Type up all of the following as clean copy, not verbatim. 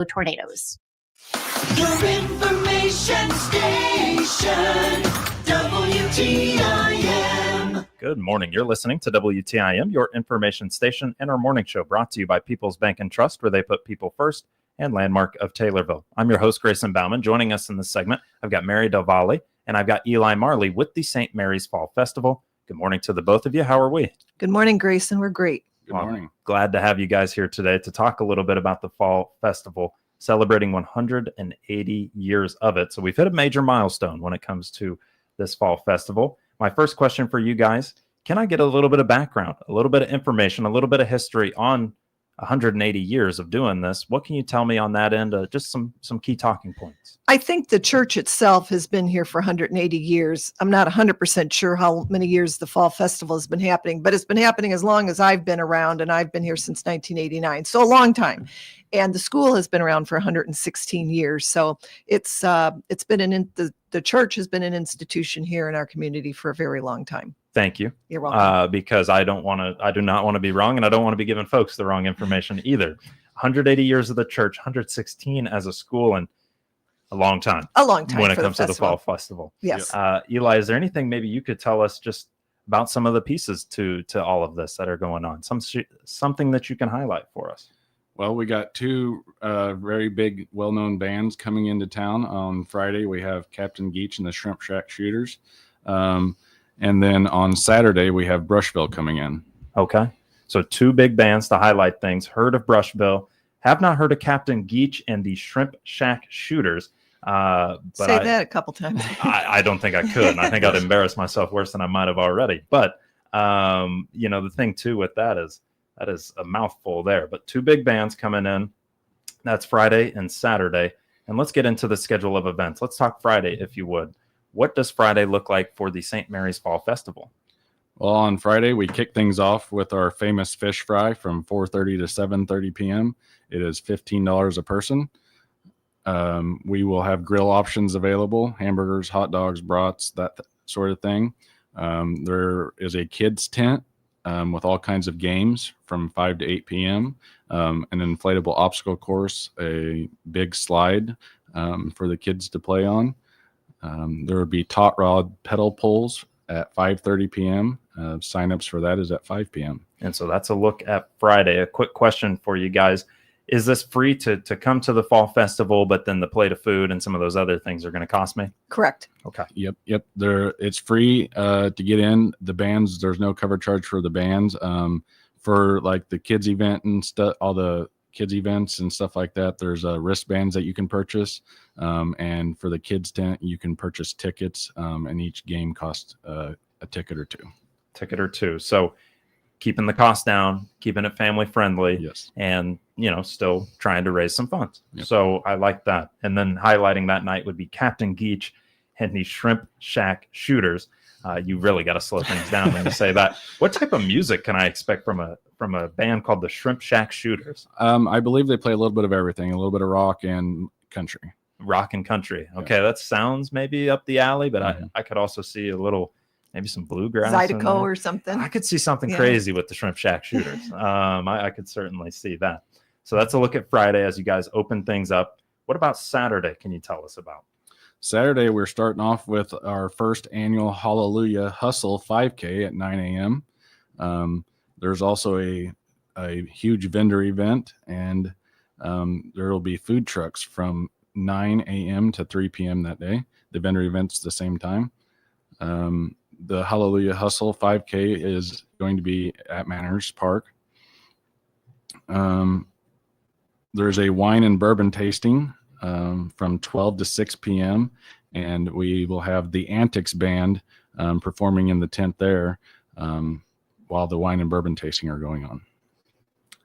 tornadoes. Your information station, WTIM. Good morning. You're listening to WTIM, your information station, and our morning show brought to you by People's Bank and Trust, where they put people first, and Landmark of Taylorville. I'm your host, Grayson Bauman. Joining us in this segment, I've got Mary Del Valle, and I've got Eli Marley with the St. Mary's Fall Festival. Good morning to the both of you. How are we? Good morning, Grayson. We're great. Good morning. Glad to have you guys here today to talk a little bit about the Fall Festival, celebrating 180 years of it. So we've hit a major milestone when it comes to this Fall Festival. My first question for you guys, can I get a little bit of background, a little bit of information, a little bit of history on 180 years of doing this? What can you tell me on that end? Just some key talking points. I think the church itself has been here for 180 years. I'm not 100% sure how many years the Fall Festival has been happening, but it's been happening as long as I've been around, and I've been here since 1989, so a long time. And the school has been around for 116 years, so it's been the church has been an institution here in our community for a very long time. Thank you. You're welcome. Because I do not want to be wrong, and I don't want to be giving folks the wrong information either. 180 years of the church, 116 as a school, and a long time. A long time when it for comes to the Fall Festival. Yes. Eli, is there anything maybe you could tell us just about some of the pieces to all of this that are going on? Something that you can highlight for us? Well, we got two very big, well-known bands coming into town. On Friday, we have Captain Geach and the Shrimp Shack Shooters. And then on Saturday, we have Brushville coming in. Okay. So two big bands to highlight things. Heard of Brushville. Have not heard of Captain Geach and the Shrimp Shack Shooters. But Say that a couple times. I don't think I could. And I think I'd embarrass myself worse than I might have already. But, the thing, too, with that is a mouthful there. But two big bands coming in. That's Friday and Saturday. And let's get into the schedule of events. Let's talk Friday, if you would. What does Friday look like for the St. Mary's Fall Festival? Well, on Friday, we kick things off with our famous fish fry from 4:30 to 7:30 p.m. It is $15 a person. We will have grill options available, hamburgers, hot dogs, brats, that sort of thing. There is a kids tent with all kinds of games from 5 to 8 p.m., an inflatable obstacle course, a big slide for the kids to play on. There will be taut rod pedal pulls at 5:30 p.m. Sign-ups for that is at 5 p.m. And so that's a look at Friday. A quick question for you guys. Is this free to come to the Fall Festival, but then the plate of food and some of those other things are going to cost me? Correct. Okay. Yep. It's free to get in. The bands, there's no cover charge for the bands. For like the kids event and stuff, all the kids events and stuff like that, there's wristbands that you can purchase. And for the kids tent, you can purchase tickets, and each game costs a ticket or two. So keeping the cost down, keeping it family friendly. Yes. And, still trying to raise some funds. Yep. So I like that. And then highlighting that night would be Captain Geach and the Shrimp Shack Shooters. You really got to slow things down when you say that. What type of music can I expect from a band called the Shrimp Shack Shooters? I believe they play a little bit of everything, a little bit of rock and country. Rock and country. Okay, That sounds maybe up the alley, but I could also see maybe some bluegrass. Zydeco or something. I could see something crazy with the Shrimp Shack Shooters. I could certainly see that. So that's a look at Friday as you guys open things up. What about Saturday? Can you tell us about? Saturday, we're starting off with our first annual Hallelujah Hustle 5K at 9 a.m. There's also a huge vendor event, and there will be food trucks from 9 a.m. to 3 p.m. that day. The vendor event's the same time. The Hallelujah Hustle 5K is going to be at Manners Park. There's a wine and bourbon tasting from 12 to 6 p.m. And we will have the Antics Band performing in the tent there while the wine and bourbon tasting are going on.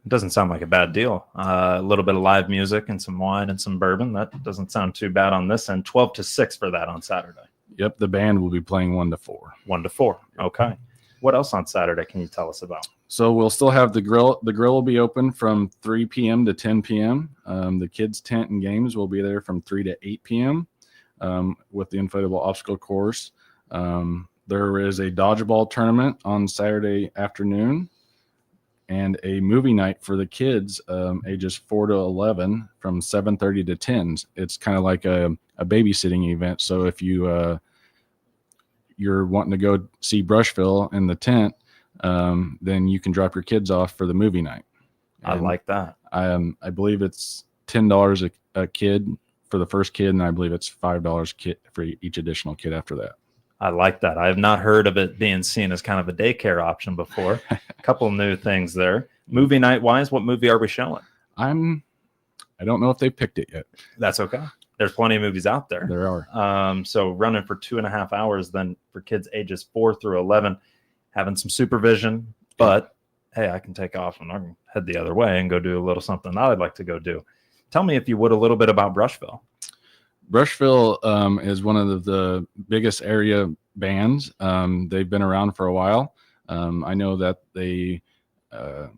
It doesn't sound like a bad deal. A little bit of live music and some wine and some bourbon. That doesn't sound too bad on this end. 12 to 6 for that on Saturday. Yep, the band will be playing 1 to 4. 1 to 4. Okay. What else on Saturday can you tell us about? So we'll still have the grill. The grill will be open from 3 p.m. to 10 p.m. The kids' tent and games will be there from 3 to 8 p.m. With the inflatable obstacle course. There is a dodgeball tournament on Saturday afternoon. and a movie night for the kids ages 4 to 11 from 7:30 to 10. It's kind of like a babysitting event. So if you're wanting to go see Brushville in the tent, then you can drop your kids off for the movie night. I like that. I believe it's $10 a kid for the first kid, and I believe it's $5 for each additional kid after that. I like that. I have not heard of it being seen as kind of a daycare option before. A couple new things there. Movie night wise, what movie are we showing? I don't know if they picked it yet. That's okay. There's plenty of movies out there. There are. So running for 2.5 hours, then for kids ages 4 through 11, having some supervision. But hey, I can take off and I can head the other way and go do a little something that I'd like to go do. Tell me, if you would, a little bit about Brushville. Brushville is one of the biggest area bands. They've been around for a while. I know that they I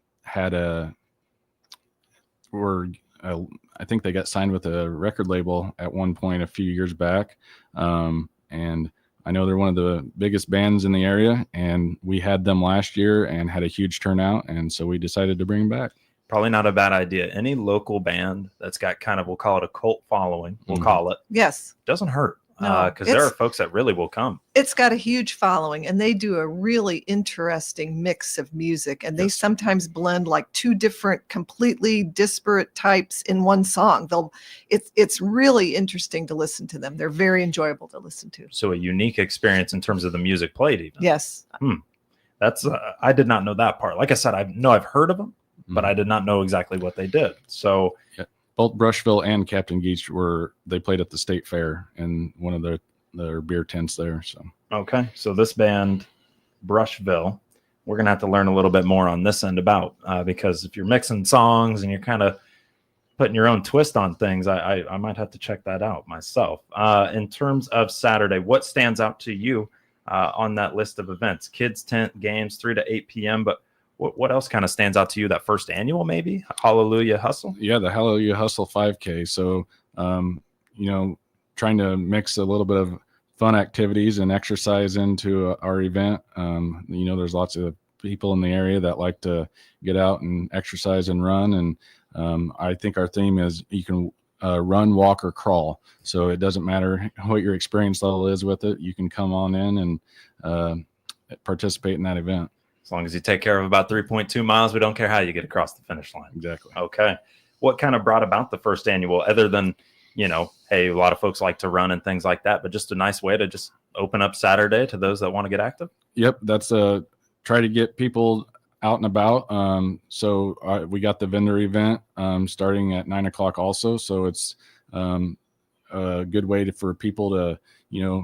think they got signed with a record label at one point a few years back. And I know they're one of the biggest bands in the area, and we had them last year and had a huge turnout. And so we decided to bring them back. Probably not a bad idea. Any local band that's got kind of, we'll call it a cult following, we'll Mhm. call it, Yes. doesn't hurt. No, Because there are folks that really will come. It's got a huge following, and they do a really interesting mix of music, and they Yes. sometimes blend like two different completely disparate types in one song. It's really interesting to listen to them. They're very enjoyable to listen to. So a unique experience in terms of the music played even. Yes. That's I did not know that part. Like I said, I've heard of them, but I did not know exactly what they did. So Both Brushville and Captain Geach they played at the state fair in one of their beer tents there. So okay, so this band, Brushville, we're gonna have to learn a little bit more on this end about because if you're mixing songs and you're kind of putting your own twist on things, I might have to check that out myself. In terms of Saturday, what stands out to you on that list of events? Kids tent, games, 3 to 8 p.m. But what else kind of stands out to you? That first annual, maybe Hallelujah Hustle. yeah, the Hallelujah Hustle 5K. So trying to mix a little bit of fun activities and exercise into our event. There's lots of people in the area that like to get out and exercise and run. And I think our theme is you can run, walk, or crawl. So it doesn't matter what your experience level is with it. You can come on in and participate in that event. As long as you take care of about 3.2 miles, we don't care how you get across the finish line. Exactly. Okay. What kind of brought about the first annual, other than, hey, a lot of folks like to run and things like that, but just a nice way to just open up Saturday to those that want to get active? Yep. That's try to get people out and about. So we got the vendor event starting at 9:00 also. So it's a good way for people to,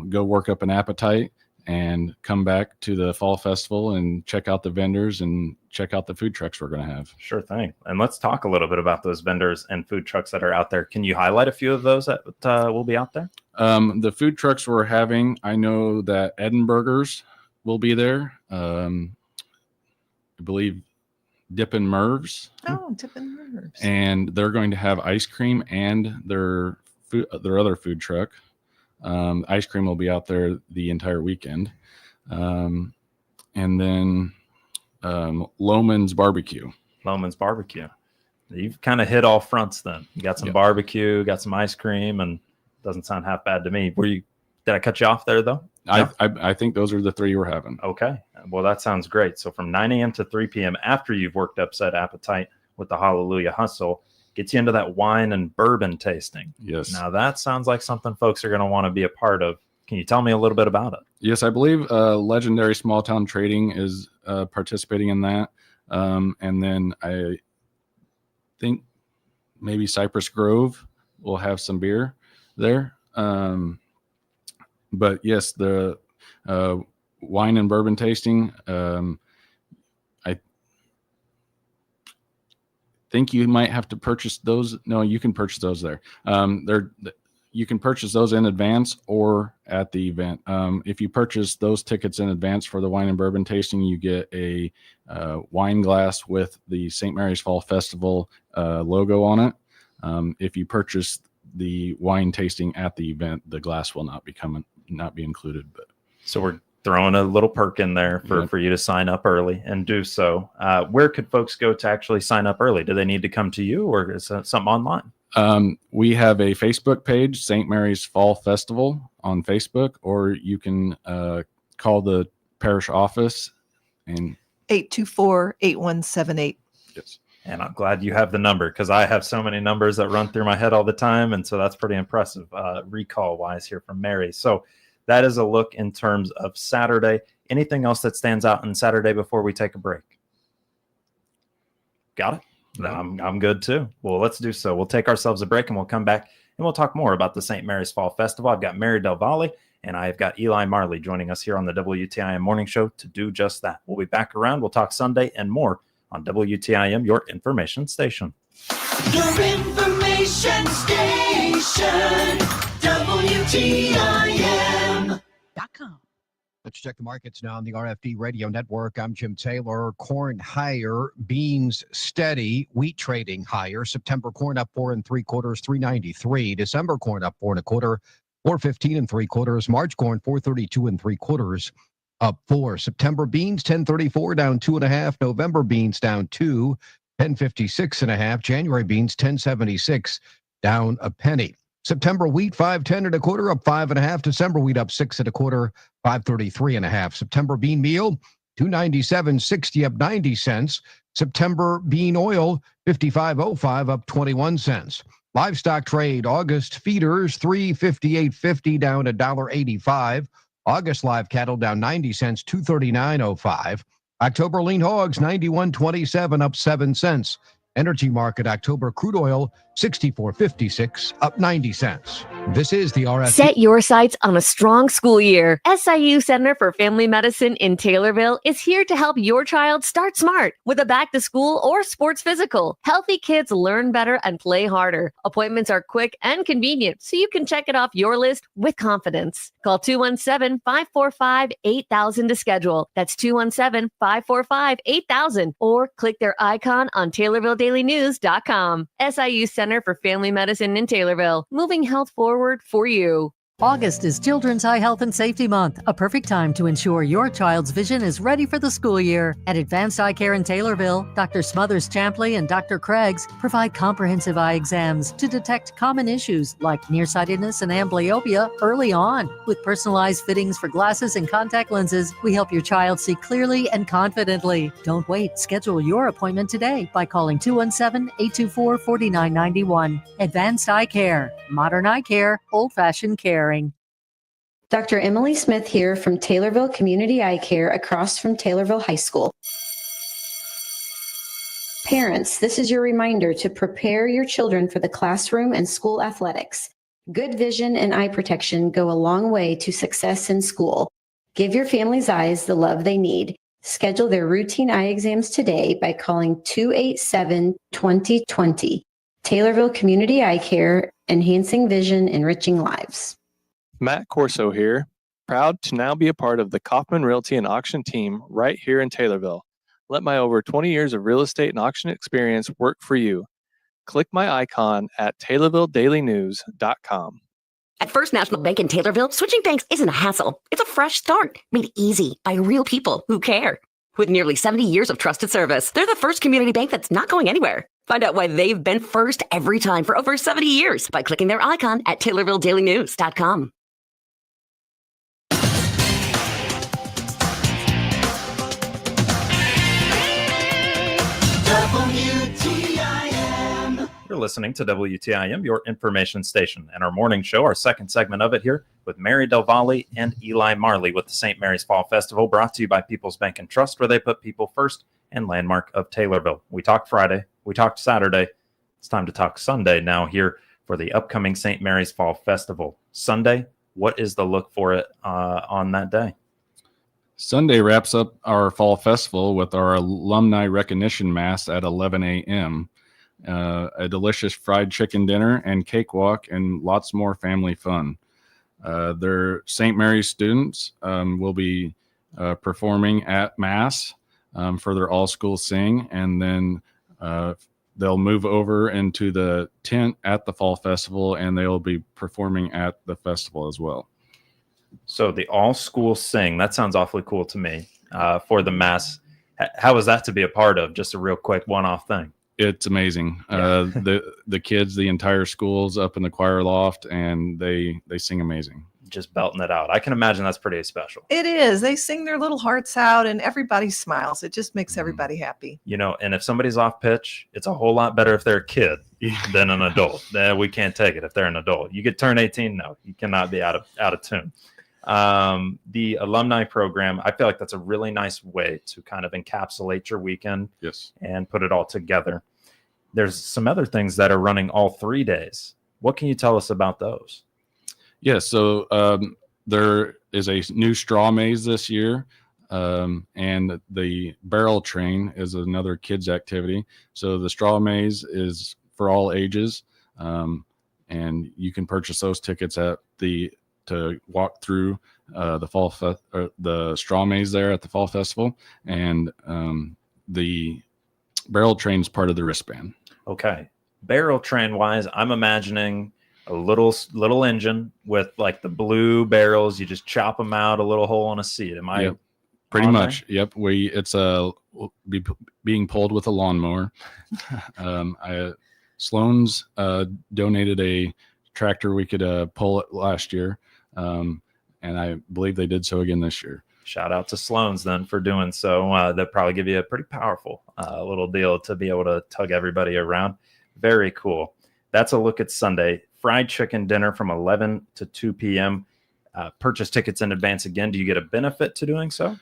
go work up an appetite and come back to the fall festival and check out the vendors and check out the food trucks we're going to have. Sure thing. And let's talk a little bit about those vendors and food trucks that are out there. Can you highlight a few of those that will be out there? The food trucks we're having, I know that Edinburghers will be there. I believe Dippin' Mervs. Oh, Dippin' Mervs. And they're going to have ice cream and their other food truck. Ice cream will be out there the entire weekend. And then Loman's Barbecue. Loman's Barbecue. You've kind of hit all fronts then. You got some barbecue, got some ice cream, and doesn't sound half bad to me. Did I cut you off there though? No? I think those are the three we're having. Okay. Well, that sounds great. So from 9 a.m. to 3 p.m. after you've worked up said appetite with the Hallelujah Hustle, gets you into that wine and bourbon tasting. Yes. Now that sounds like something folks are going to want to be a part of. Can you tell me a little bit about it? Yes, I believe Legendary Small Town Trading is participating in that. And then I think maybe Cypress Grove will have some beer there. But yes, the wine and bourbon tasting, I think you might have to purchase those. No, you can purchase those there. You can purchase those in advance or at the event. If you purchase those tickets in advance for the wine and bourbon tasting, you get a wine glass with the St. Mary's Fall Festival logo on it. If you purchase the wine tasting at the event, the glass will not be included. But so we're throwing a little perk in there for, Yep. for you to sign up early and do so. Where could folks go to actually sign up early? Do they need to come to you, or is that something online? We have a Facebook page, St. Mary's Fall Festival on Facebook, or you can call the parish office. And 824-8178. yes. And I'm glad you have the number, because I have so many numbers that run through my head all the time. And so that's pretty impressive recall wise here from Mary. So that is a look in terms of Saturday. Anything else that stands out on Saturday before we take a break? Got it? No, I'm good too. Well, let's do so. We'll take ourselves a break and we'll come back and we'll talk more about the St. Mary's Fall Festival. I've got Mary Del Valle and I've got Eli Marley joining us here on the WTIM Morning Show to do just that. We'll be back around. We'll talk Sunday and more on WTIM, your information station. Your information station. WTIM.com. Let's check the markets now on the RFD Radio Network. I'm Jim Taylor. Corn higher, beans steady, wheat trading higher. September corn up 4 3/4, $3.93. December corn up 4 1/4, $4.15 3/4. March corn 4.32 3/4, up 4. September beans 10.34, down 2.5. November beans down 2, 10.56 1/2. January beans 10.76, down a penny. September wheat 5.10 1/4, up 5 1/2. December wheat up 6 1/4, 5.33 1/2. September bean meal 297.60, up 90 cents. September bean oil 55.05, up 21 cents. Livestock trade, August feeders 358.50, down $1.85. August live cattle down 90 cents, 239.05. October lean hogs 91.27, up 7 cents. Energy market, October crude oil 64.56, up 90 cents. This is the RFD. Set your sights on a strong school year. SIU Center for Family Medicine in Taylorville is here to help your child start smart with a back to school or sports physical. Healthy kids learn better and play harder. Appointments are quick and convenient, so you can check it off your list with confidence. Call 217-545-8000 to schedule. That's 217-545-8000, or click their icon on TaylorvilleDailyNews.com. SIU Center for Family Medicine in Taylorville, moving health forward for you. August is Children's Eye Health and Safety Month, a perfect time to ensure your child's vision is ready for the school year. At Advanced Eye Care in Taylorville, Dr. Smothers Champley and Dr. Craigs provide comprehensive eye exams to detect common issues like nearsightedness and amblyopia early on. With personalized fittings for glasses and contact lenses, we help your child see clearly and confidently. Don't wait. Schedule your appointment today by calling 217-824-4991. Advanced Eye Care. Modern eye care, old-fashioned caring. Dr. Emily Smith here from Taylorville Community Eye Care across from Taylorville High School. Parents, this is your reminder to prepare your children for the classroom and school athletics. Good vision and eye protection go a long way to success in school. Give your family's eyes the love they need. Schedule their routine eye exams today by calling 287-2020. Taylorville Community Eye Care, enhancing vision, enriching lives. Matt Corso here, proud to now be a part of the Kaufman Realty and Auction team right here in Taylorville. Let my over 20 years of real estate and auction experience work for you. Click my icon at TaylorvilleDailyNews.com. At First National Bank in Taylorville, switching banks isn't a hassle. It's a fresh start, made easy by real people who care. With nearly 70 years of trusted service, they're the first community bank that's not going anywhere. Find out why they've been first every time for over 70 years by clicking their icon at TaylorvilleDailyNews.com. WTIM. You're listening to WTIM, your information station, and our morning show, our second segment of it here with Mary Del Valle and Eli Marley with the St. Mary's Fall Festival, brought to you by People's Bank and Trust, where they put people first, and Landmark of Taylorville. We talked Friday, we talked Saturday. It's time to talk Sunday now here for the upcoming St. Mary's Fall Festival. Sunday, what is the look for it on that day? Sunday wraps up our fall festival with our alumni recognition mass at 11 a.m. A delicious fried chicken dinner and cakewalk and lots more family fun. Their St. Mary's students will be performing at mass for their all-school sing, and then they'll move over into the tent at the fall festival, and they'll be performing at the festival as well. So the all school sing, that sounds awfully cool to me, for the mass. How is that to be a part of? Just a real quick one-off thing. It's amazing. Yeah. The kids, the entire school's up in the choir loft, and they sing amazing. Just belting it out. I can imagine that's pretty special. It is. They sing their little hearts out and everybody smiles. It just makes everybody happy. You know, and if somebody's off pitch, it's a whole lot better if they're a kid than an adult. We can't take it if they're an adult. You could turn 18. No, you cannot be out of tune. The alumni program, I feel like that's a really nice way to kind of encapsulate your weekend. Yes. And put it all together. There's some other things that are running all 3 days. What can you tell us about those? Yeah, so there is a new straw maze this year, and the barrel train is another kids activity. So the straw maze is for all ages, and you can purchase those tickets to walk through the straw maze there at the fall festival, and the barrel train is part of the wristband. Okay, barrel train wise, I'm imagining a little engine with like the blue barrels. You just chop them out, a little hole in a seat. Am I? Yep, pretty much. There? Yep. It's being pulled with a lawnmower. Sloan's donated a tractor we could pull it last year, and I believe they did so again this year. Shout out to Sloan's then for doing so. They'll probably give you a pretty powerful little deal to be able to tug everybody around. Very cool. That's a look at Sunday. Fried chicken dinner from 11 to 2 p.m. Purchase tickets in advance again. Do you get a benefit to doing so?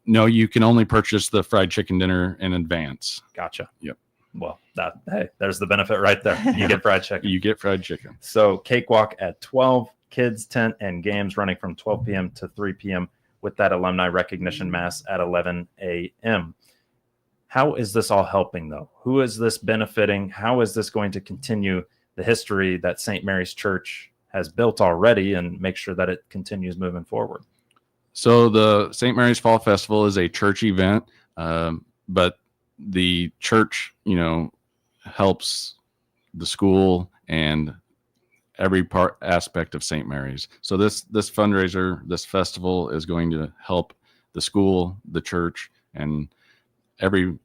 No, you can only purchase the fried chicken dinner in advance. Gotcha. Yep. Well, there's the benefit right there. You get fried chicken. You get fried chicken. So cakewalk at 12, kids tent and games running from 12 p.m. to 3 p.m. with that alumni recognition mass at 11 a.m. How is this all helping, though? Who is this benefiting? How is this going to continue the history that St. Mary's Church has built already and make sure that it continues moving forward? So the St. Mary's Fall Festival is a church event, but the church, helps the school and every aspect of St. Mary's. So this fundraiser, this festival is going to help the school, the church, and every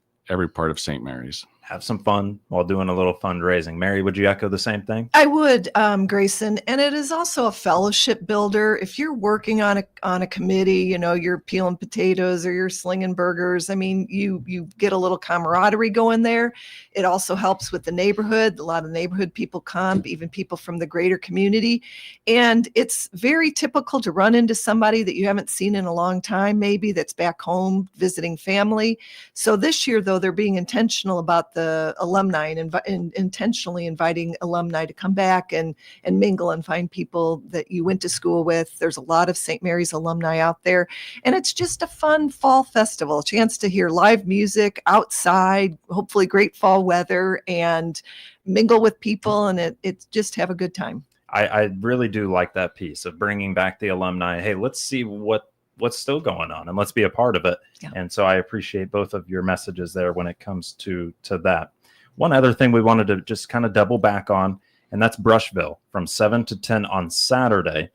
part of St. Mary's. Have some fun while doing a little fundraising. Mary, would you echo the same thing? I would, Grayson. And it is also a fellowship builder. If you're working on a committee, you're peeling potatoes or you're slinging burgers. I mean, you get a little camaraderie going there. It also helps with the neighborhood. A lot of neighborhood people come, even people from the greater community. And it's very typical to run into somebody that you haven't seen in a long time, maybe that's back home visiting family. So this year, though, they're being intentional about the alumni and intentionally inviting alumni to come back and mingle and find people that you went to school with. There's a lot of St. Mary's alumni out there, and it's just a fun fall festival, a chance to hear live music outside, hopefully great fall weather, and mingle with people, and it's just have a good time. I really do like that piece of bringing back the alumni. Hey, let's see what's still going on and let's be a part of it. Yeah. And so I appreciate both of your messages there when it comes to that. One other thing we wanted to just kind of double back on, and that's Brushville from 7 to 10 on Saturday.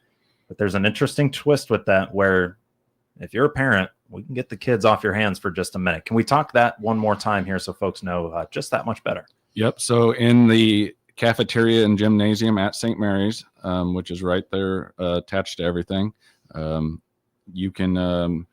But there's an interesting twist with that where if you're a parent, we can get the kids off your hands for just a minute. Can we talk that one more time here so folks know just that much better? Yep. So in the cafeteria and gymnasium at St. Mary's, which is right there attached to everything, you can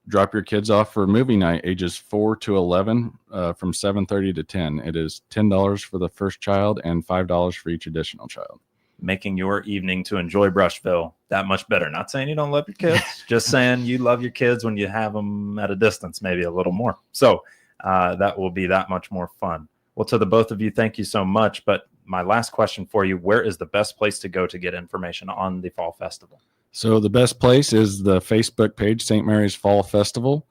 drop your kids off for movie night, ages 4 to 11, from 7:30 to 10. It is $10 for the first child and $5 for each additional child. Making your evening to enjoy Brushville that much better. Not saying you don't love your kids, just saying you love your kids when you have them at a distance, maybe a little more. So that will be that much more fun. Well, to the both of you, thank you so much. But my last question for you, where is the best place to go to get information on the Fall Festival? So the best place is the Facebook page, St. Mary's Fall Festival.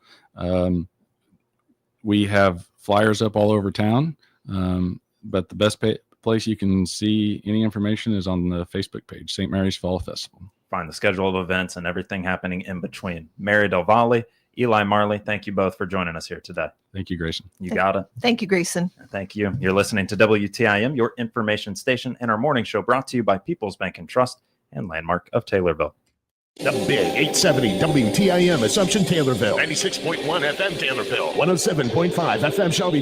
We have flyers up all over town, but the best place you can see any information is on the Facebook page, St. Mary's Fall Festival. Find the schedule of events and everything happening in between. Mary Del Valle, Eli Marley, thank you both for joining us here today. Thank you, Grayson. You got it. Thank you, Grayson. Thank you. You're listening to WTIM, your information station, and our morning show brought to you by People's Bank and Trust and Landmark of Taylorville. The Big 870 WTIM Assumption Taylorville. 96.1 FM Taylorville. 107.5 FM Shelby.